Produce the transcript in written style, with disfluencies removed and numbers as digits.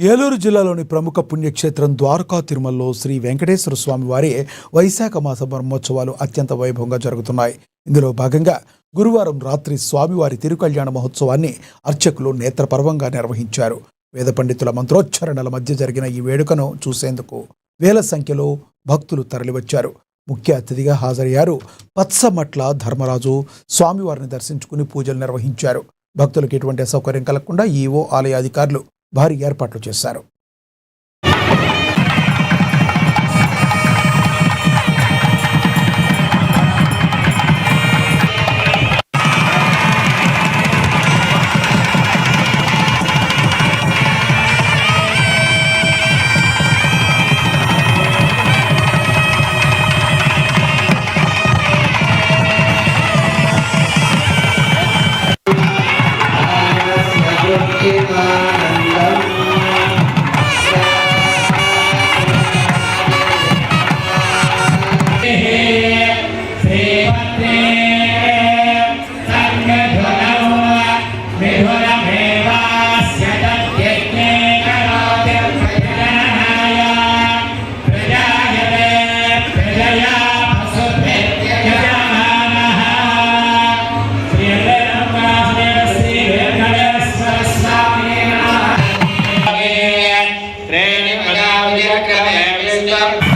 ఏలూరు జిల్లాలోని ప్రముఖ పుణ్యక్షేత్రం ద్వారకా తిరుమలలో శ్రీ వెంకటేశ్వర స్వామి వారి వైశాఖ మాస బ్రహ్మోత్సవాలు అత్యంత వైభవంగా జరుగుతున్నాయి. ఇందులో భాగంగా గురువారం రాత్రి స్వామివారి తిరుకళ్యాణ మహోత్సవాన్ని అర్చకులు నేత్రపర్వంగా నిర్వహించారు. వేద పండితుల మంత్రోచ్చరణల మధ్య జరిగిన ఈ వేడుకను చూసేందుకు వేల సంఖ్యలో భక్తులు తరలివచ్చారు. ముఖ్య అతిథిగా హాజరయ్యారు పత్సమట్ల ధర్మరాజు. స్వామివారిని దర్శించుకుని పూజలు నిర్వహించారు. భక్తులకు ఎటువంటి అసౌకర్యం కలగకుండా ఈవో ఆలయ అధికారులు భారీ ఏర్పాట్లు చేశారు. Stop.